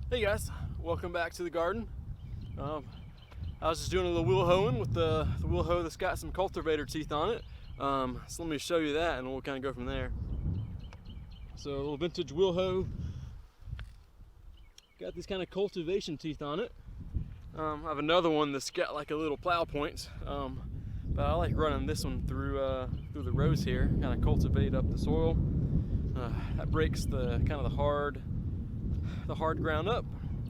Hey guys, welcome back to the garden. I was just doing a little wheel hoeing with the wheel hoe that's got some cultivator teeth on it. So let me show you that and we'll kind of go from there. So a little vintage wheel hoe. Got these kind of cultivation teeth on it. I have another one that's got like a little plow point. But I like running this one through the rows here, kind of cultivate up the soil. That breaks the kind of the hard ground up,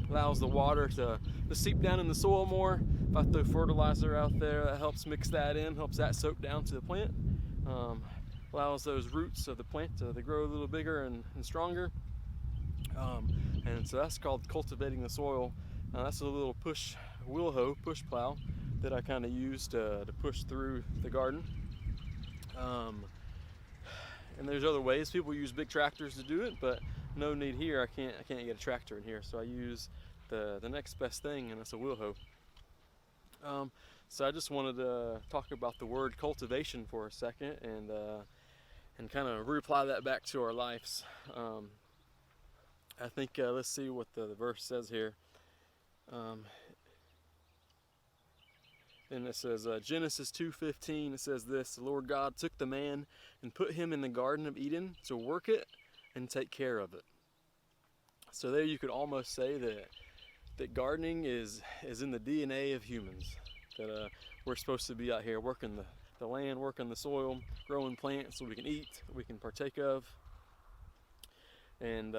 allows the water to seep down in the soil more. If I throw fertilizer out there, that helps mix that in, helps that soak down to the plant. Allows those roots of the plant to grow a little bigger and stronger. And so that's called cultivating the soil. That's a little push wheel hoe, push plow that I kind of use to push through the garden. And there's other ways. People use big tractors to do it, but no need here. I can't get a tractor in here, so I use the next best thing, and that's a wheel hoe. So I just wanted to talk about the word cultivation for a second and kind of reapply that back to our lives. I think let's see what the verse says here. And it says Genesis 2:15. It says this: the Lord God took the man and put him in the Garden of Eden to work it and take care of it. So there you could almost say that gardening is in the DNA of humans. That we're supposed to be out here working the land, working the soil, growing plants so we can eat, we can partake of. And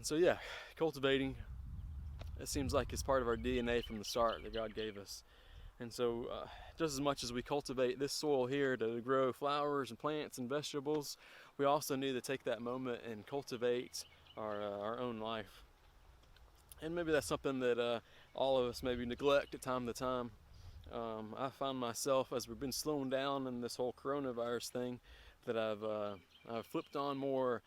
so yeah, cultivating, it seems like it's part of our DNA from the start that God gave us. And so just as much as we cultivate this soil here to grow flowers and plants and vegetables, we also need to take that moment and cultivate our own life. And maybe that's something that all of us maybe neglect at time to time. I found myself, as we've been slowing down in this whole coronavirus thing, that I've flipped on more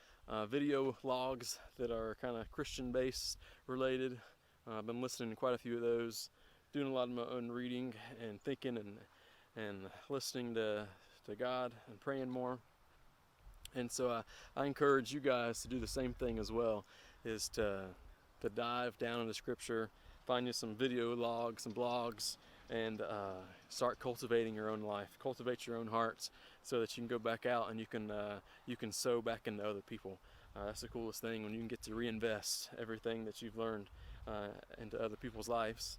video logs that are kind of Christian-based related. I've been listening to quite a few of those, doing a lot of my own reading and thinking and listening to God and praying more. And so I encourage you guys to do the same thing as well, is to dive down into Scripture, find you some video logs and blogs, and start cultivating your own life, cultivate your own hearts, so that you can go back out and you can sow back into other people. That's the coolest thing, when you can get to reinvest everything that you've learned into other people's lives,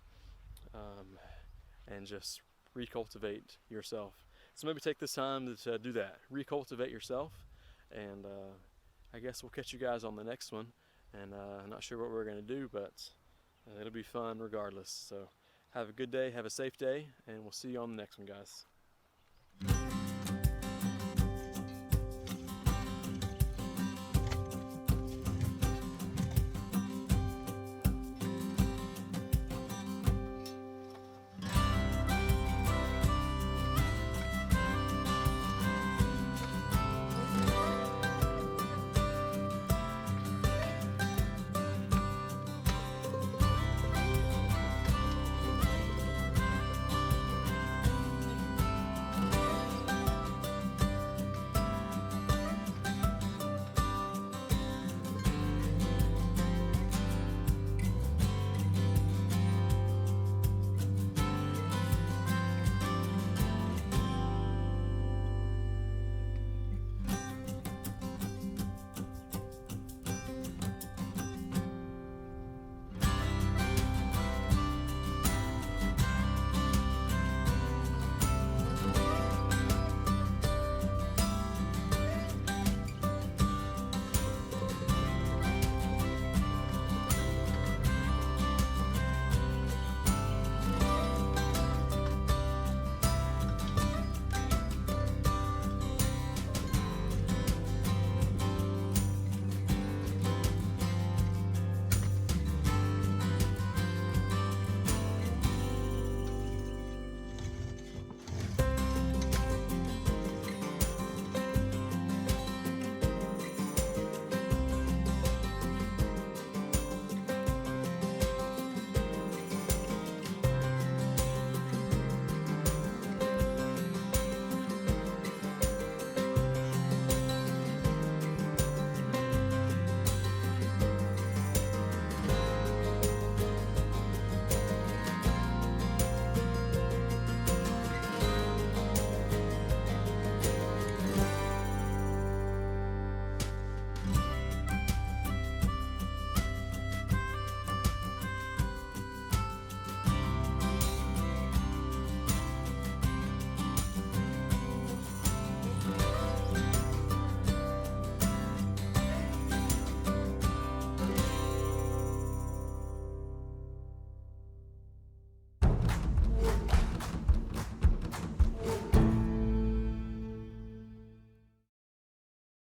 and just recultivate yourself. So maybe take this time to do that, recultivate yourself, and I guess we'll catch you guys on the next one. And I'm not sure what we're going to do, but it'll be fun regardless. So have a good day, have a safe day, and we'll see you on the next one, guys.